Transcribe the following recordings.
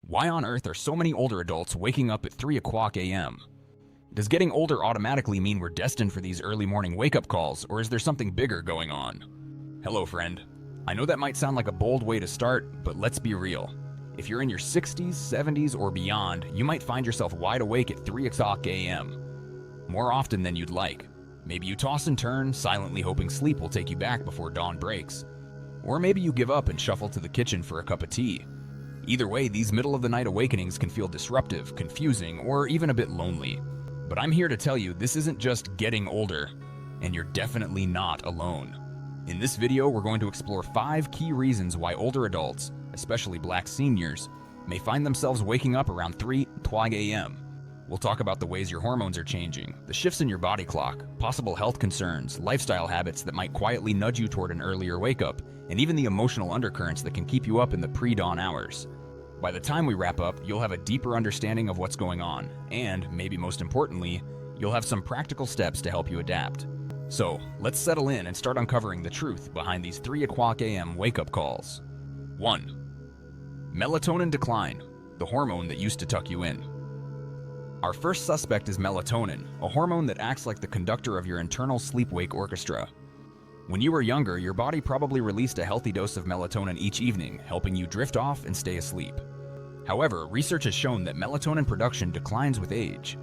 Why on earth are so many older adults waking up at 3 o'clock a.m.? Does getting older automatically mean we're destined for these early morning wake-up calls, or is there something bigger going on? Hello, friend. I know that might sound like a bold way to start, but let's be real. If you're in your 60s, 70s, or beyond, you might find yourself wide awake at 3 o'clock a.m. More often than you'd like. Maybe you toss and turn, silently hoping sleep will take you back before dawn breaks. Or maybe you give up and shuffle to the kitchen for a cup of tea. Either way, these middle-of-the-night awakenings can feel disruptive, confusing, or even a bit lonely. But I'm here to tell you this isn't just getting older, and you're definitely not alone. In this video, we're going to explore 5 key reasons why older adults, especially Black seniors, may find themselves waking up around 3 a.m. We'll talk about the ways your hormones are changing, the shifts in your body clock, possible health concerns, lifestyle habits that might quietly nudge you toward an earlier wake-up, and even the emotional undercurrents that can keep you up in the pre-dawn hours. By the time we wrap up, you'll have a deeper understanding of what's going on, and, maybe most importantly, you'll have some practical steps to help you adapt. So, let's settle in and start uncovering the truth behind these 3 o'clock a.m. wake-up calls. 1. Melatonin decline, the hormone that used to tuck you in. Our first suspect is melatonin, a hormone that acts like the conductor of your internal sleep-wake orchestra. When you were younger, your body probably released a healthy dose of melatonin each evening, helping you drift off and stay asleep. However, research has shown that melatonin production declines with age.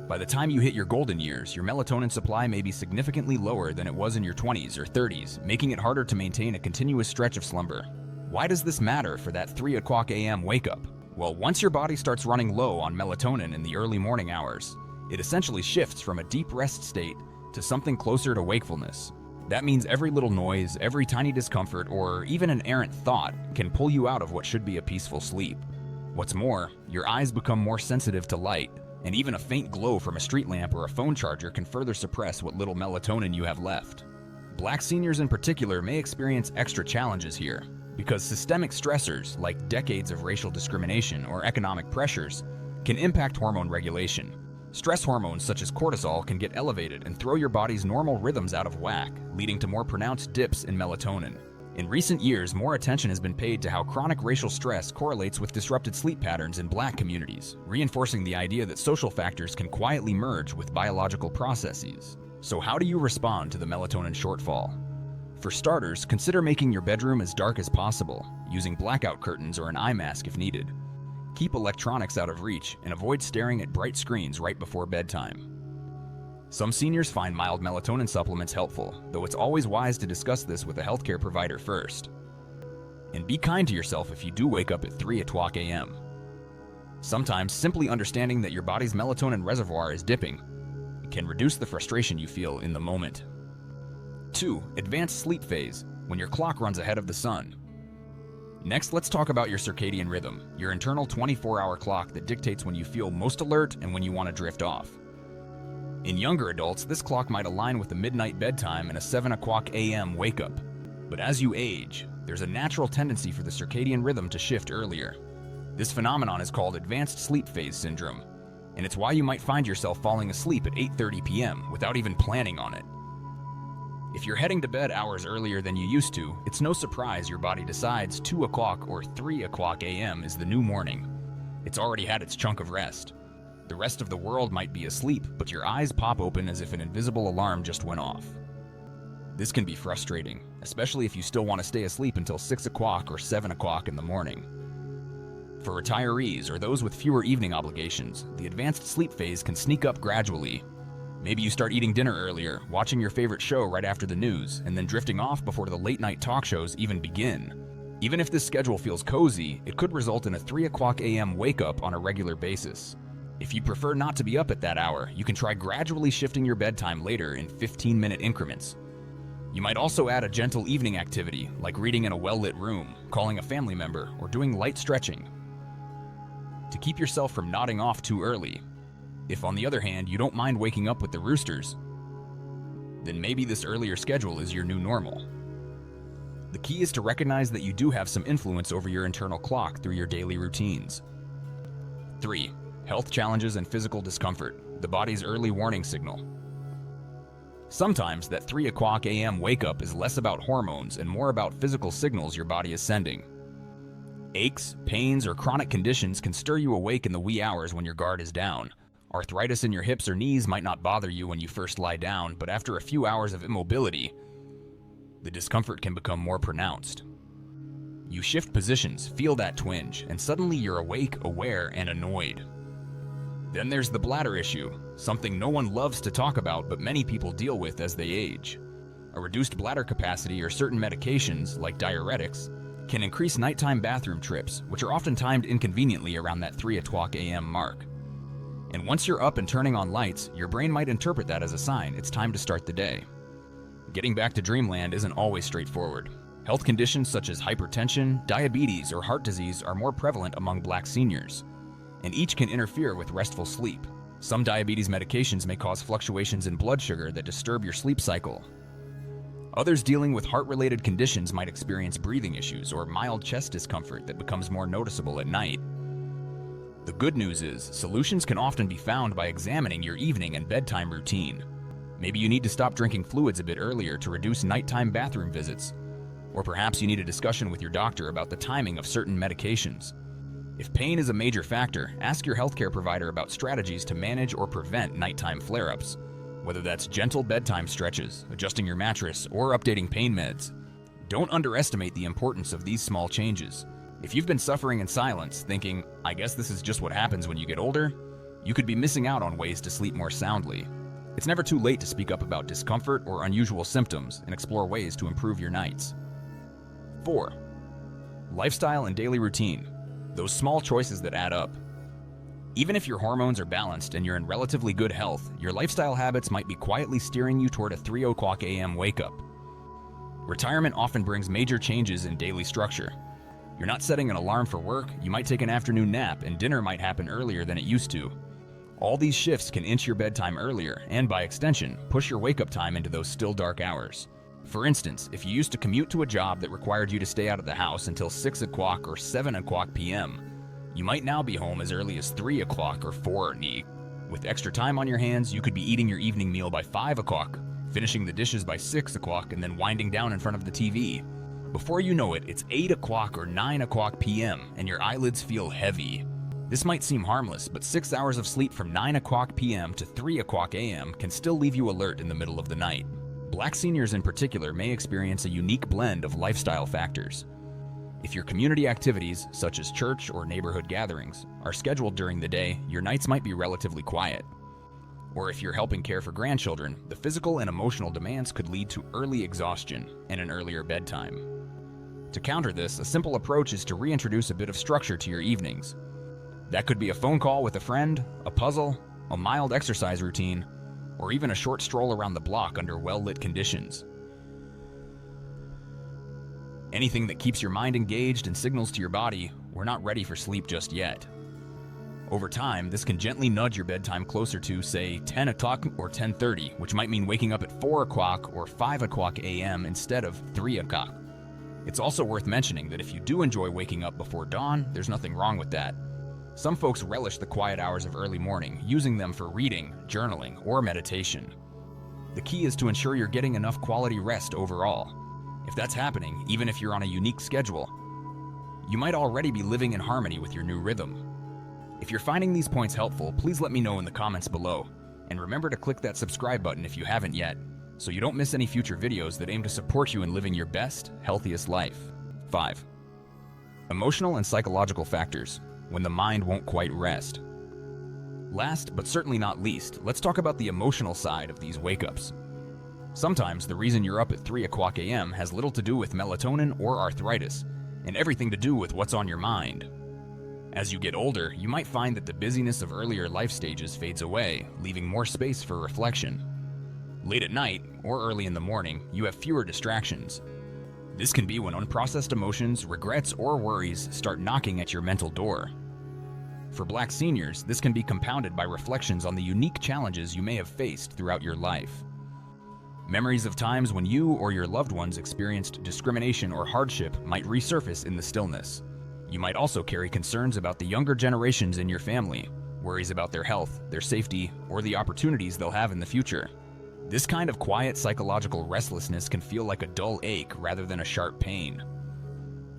By the time you hit your golden years, your melatonin supply may be significantly lower than it was in your 20s or 30s, making it harder to maintain a continuous stretch of slumber. Why does this matter for that 3 o'clock a.m. wake-up? Well, once your body starts running low on melatonin in the early morning hours, it essentially shifts from a deep rest state to something closer to wakefulness. That means every little noise, every tiny discomfort, or even an errant thought can pull you out of what should be a peaceful sleep. What's more, your eyes become more sensitive to light, and even a faint glow from a street lamp or a phone charger can further suppress what little melatonin you have left. Black seniors in particular may experience extra challenges here, because systemic stressors like decades of racial discrimination or economic pressures can impact hormone regulation. Stress hormones such as cortisol can get elevated and throw your body's normal rhythms out of whack, leading to more pronounced dips in melatonin. In recent years, more attention has been paid to how chronic racial stress correlates with disrupted sleep patterns in Black communities, reinforcing the idea that social factors can quietly merge with biological processes. So how do you respond to the melatonin shortfall? For starters, consider making your bedroom as dark as possible, using blackout curtains or an eye mask if needed. Keep electronics out of reach and avoid staring at bright screens right before bedtime. Some seniors find mild melatonin supplements helpful, though it's always wise to discuss this with a healthcare provider first. And be kind to yourself if you do wake up at 3 o'clock a.m. Sometimes simply understanding that your body's melatonin reservoir is dipping can reduce the frustration you feel in the moment. 2. Advanced sleep phase, when your clock runs ahead of the sun. Next, let's talk about your circadian rhythm, your internal 24-hour clock that dictates when you feel most alert and when you want to drift off. In younger adults, this clock might align with a midnight bedtime and a 7 o'clock a.m. wake-up. But as you age, there's a natural tendency for the circadian rhythm to shift earlier. This phenomenon is called advanced sleep phase syndrome, and it's why you might find yourself falling asleep at 8:30 p.m. without even planning on it. If you're heading to bed hours earlier than you used to, it's no surprise your body decides 2 o'clock or 3 o'clock a.m. is the new morning. It's already had its chunk of rest. The rest of the world might be asleep, but your eyes pop open as if an invisible alarm just went off. This can be frustrating, especially if you still want to stay asleep until 6 o'clock or 7 o'clock in the morning. For retirees or those with fewer evening obligations, the advanced sleep phase can sneak up gradually. Maybe you start eating dinner earlier, watching your favorite show right after the news, and then drifting off before the late-night talk shows even begin. Even if this schedule feels cozy, it could result in a 3 o'clock a.m. wake-up on a regular basis. If you prefer not to be up at that hour, you can try gradually shifting your bedtime later in 15-minute increments. You might also add a gentle evening activity, like reading in a well-lit room, calling a family member, or doing light stretching, to keep yourself from nodding off too early. If, on the other hand, you don't mind waking up with the roosters, then maybe this earlier schedule is your new normal. The key is to recognize that you do have some influence over your internal clock through your daily routines. 3. Health challenges and physical discomfort, the body's early warning signal. Sometimes that 3 o'clock a.m. wake-up is less about hormones and more about physical signals your body is sending. Aches, pains, or chronic conditions can stir you awake in the wee hours when your guard is down. Arthritis in your hips or knees might not bother you when you first lie down, but after a few hours of immobility, the discomfort can become more pronounced. You shift positions, feel that twinge, and suddenly you're awake, aware, and annoyed. Then there's the bladder issue, something no one loves to talk about but many people deal with as they age. A reduced bladder capacity or certain medications, like diuretics, can increase nighttime bathroom trips, which are often timed inconveniently around that 3 o'clock a.m. mark. And once you're up and turning on lights, your brain might interpret that as a sign it's time to start the day. Getting back to dreamland isn't always straightforward. Health conditions such as hypertension, diabetes, or heart disease are more prevalent among Black seniors, and each can interfere with restful sleep. Some diabetes medications may cause fluctuations in blood sugar that disturb your sleep cycle. Others dealing with heart-related conditions might experience breathing issues or mild chest discomfort that becomes more noticeable at night. The good news is, solutions can often be found by examining your evening and bedtime routine. Maybe you need to stop drinking fluids a bit earlier to reduce nighttime bathroom visits. Or perhaps you need a discussion with your doctor about the timing of certain medications. If pain is a major factor, ask your healthcare provider about strategies to manage or prevent nighttime flare-ups, whether that's gentle bedtime stretches, adjusting your mattress, or updating pain meds. Don't underestimate the importance of these small changes. If you've been suffering in silence, thinking, I guess this is just what happens when you get older, you could be missing out on ways to sleep more soundly. It's never too late to speak up about discomfort or unusual symptoms and explore ways to improve your nights. 4. Lifestyle and daily routine. Those small choices that add up. Even if your hormones are balanced and you're in relatively good health, your lifestyle habits might be quietly steering you toward a 3 o'clock a.m. wake-up. Retirement often brings major changes in daily structure. You're not setting an alarm for work, you might take an afternoon nap, and dinner might happen earlier than it used to. All these shifts can inch your bedtime earlier, and by extension, push your wake-up time into those still dark hours. For instance, if you used to commute to a job that required you to stay out of the house until 6 o'clock or 7 o'clock p.m., you might now be home as early as 3 o'clock or 4 p.m. With extra time on your hands, you could be eating your evening meal by 5 o'clock, finishing the dishes by 6 o'clock, and then winding down in front of the TV. Before you know it, it's 8 o'clock or 9 o'clock p.m., and your eyelids feel heavy. This might seem harmless, but 6 hours of sleep from 9 o'clock p.m. to 3 o'clock a.m. can still leave you alert in the middle of the night. Black seniors in particular may experience a unique blend of lifestyle factors. If your community activities, such as church or neighborhood gatherings, are scheduled during the day, your nights might be relatively quiet. Or if you're helping care for grandchildren, the physical and emotional demands could lead to early exhaustion and an earlier bedtime. To counter this, a simple approach is to reintroduce a bit of structure to your evenings. That could be a phone call with a friend, a puzzle, a mild exercise routine, or even a short stroll around the block under well-lit conditions. Anything that keeps your mind engaged and signals to your body, we're not ready for sleep just yet. Over time, this can gently nudge your bedtime closer to, say, 10 o'clock or 10:30, which might mean waking up at 4 o'clock or 5 o'clock a.m. instead of 3 o'clock. It's also worth mentioning that if you do enjoy waking up before dawn, there's nothing wrong with that. Some folks relish the quiet hours of early morning, using them for reading, journaling, or meditation. The key is to ensure you're getting enough quality rest overall. If that's happening, even if you're on a unique schedule, you might already be living in harmony with your new rhythm. If you're finding these points helpful, please let me know in the comments below. And remember to click that subscribe button if you haven't yet, so you don't miss any future videos that aim to support you in living your best, healthiest life. 5. Emotional and psychological factors, when the mind won't quite rest. Last, but certainly not least, let's talk about the emotional side of these wake-ups. Sometimes the reason you're up at 3 o'clock a.m. has little to do with melatonin or arthritis, and everything to do with what's on your mind. As you get older, you might find that the busyness of earlier life stages fades away, leaving more space for reflection. Late at night, or early in the morning, you have fewer distractions. This can be when unprocessed emotions, regrets, or worries start knocking at your mental door. For Black seniors, this can be compounded by reflections on the unique challenges you may have faced throughout your life. Memories of times when you or your loved ones experienced discrimination or hardship might resurface in the stillness. You might also carry concerns about the younger generations in your family, worries about their health, their safety, or the opportunities they'll have in the future. This kind of quiet psychological restlessness can feel like a dull ache rather than a sharp pain.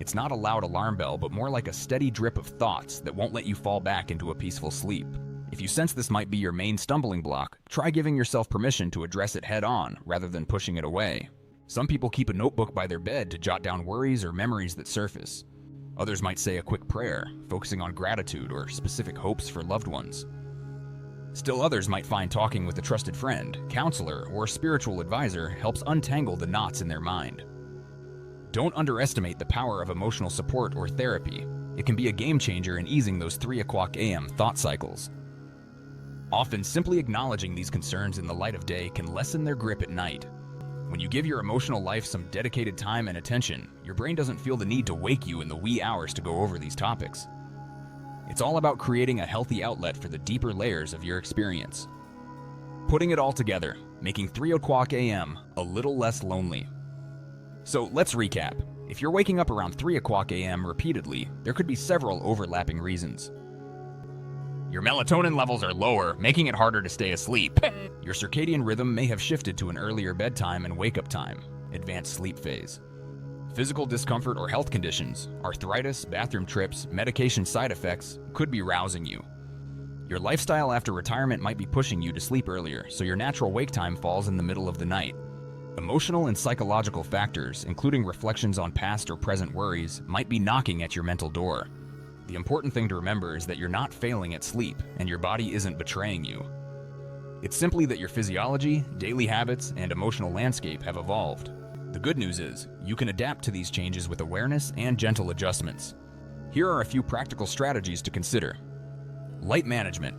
It's not a loud alarm bell, but more like a steady drip of thoughts that won't let you fall back into a peaceful sleep. If you sense this might be your main stumbling block, try giving yourself permission to address it head on rather than pushing it away. Some people keep a notebook by their bed to jot down worries or memories that surface. Others might say a quick prayer, focusing on gratitude or specific hopes for loved ones. Still others might find talking with a trusted friend, counselor, or spiritual advisor helps untangle the knots in their mind. Don't underestimate the power of emotional support or therapy. It can be a game changer in easing those 3 o'clock a.m. thought cycles. Often, simply acknowledging these concerns in the light of day can lessen their grip at night. When you give your emotional life some dedicated time and attention, your brain doesn't feel the need to wake you in the wee hours to go over these topics. It's all about creating a healthy outlet for the deeper layers of your experience. Putting it all together, making 3 o'clock a.m. a little less lonely. So let's recap. If you're waking up around 3 o'clock a.m. repeatedly, there could be several overlapping reasons. Your melatonin levels are lower, making it harder to stay asleep. Your circadian rhythm may have shifted to an earlier bedtime and wake-up time, advanced sleep phase. Physical discomfort or health conditions, arthritis, bathroom trips, medication side effects could be rousing you. Your lifestyle after retirement might be pushing you to sleep earlier, so your natural wake time falls in the middle of the night. Emotional and psychological factors, including reflections on past or present worries, might be knocking at your mental door. The important thing to remember is that you're not failing at sleep, and your body isn't betraying you. It's simply that your physiology, daily habits, and emotional landscape have evolved. The good news is, you can adapt to these changes with awareness and gentle adjustments. Here are a few practical strategies to consider. Light management.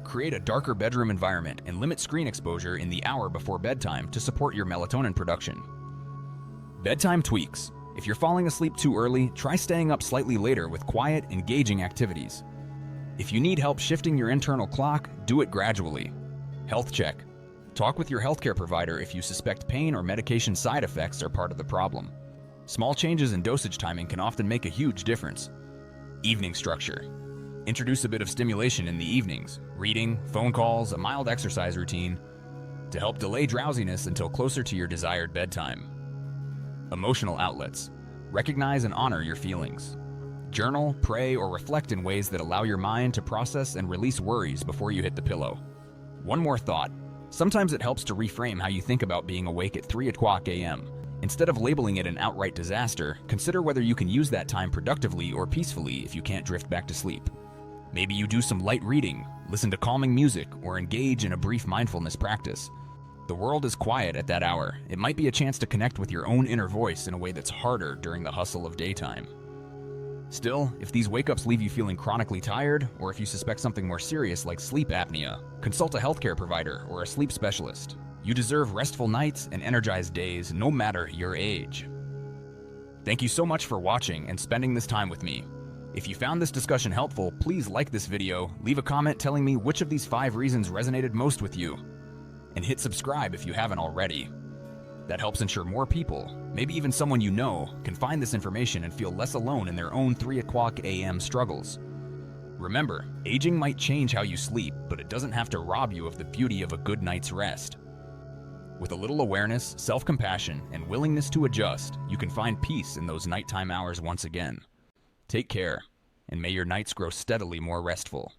Create a darker bedroom environment and limit screen exposure in the hour before bedtime to support your melatonin production. Bedtime tweaks. If you're falling asleep too early, try staying up slightly later with quiet, engaging activities. If you need help shifting your internal clock, do it gradually. Health check. Talk with your healthcare provider if you suspect pain or medication side effects are part of the problem. Small changes in dosage timing can often make a huge difference. Evening structure. Introduce a bit of stimulation in the evenings, reading, phone calls, a mild exercise routine, to help delay drowsiness until closer to your desired bedtime. Emotional outlets. Recognize and honor your feelings. Journal, pray, or reflect in ways that allow your mind to process and release worries before you hit the pillow. One more thought. Sometimes it helps to reframe how you think about being awake at 3 o'clock a.m. Instead of labeling it an outright disaster, consider whether you can use that time productively or peacefully if you can't drift back to sleep. Maybe you do some light reading, listen to calming music, or engage in a brief mindfulness practice. The world is quiet at that hour. It might be a chance to connect with your own inner voice in a way that's harder during the hustle of daytime. Still, if these wake-ups leave you feeling chronically tired, or if you suspect something more serious like sleep apnea, consult a healthcare provider or a sleep specialist. You deserve restful nights and energized days, no matter your age. Thank you so much for watching and spending this time with me. If you found this discussion helpful, please like this video, leave a comment telling me which of these 5 reasons resonated most with you, and hit subscribe if you haven't already. That helps ensure more people, maybe even someone you know, can find this information and feel less alone in their own 3 o'clock a.m. struggles. Remember, aging might change how you sleep, but it doesn't have to rob you of the beauty of a good night's rest. With a little awareness, self-compassion, and willingness to adjust, you can find peace in those nighttime hours once again. Take care, and may your nights grow steadily more restful.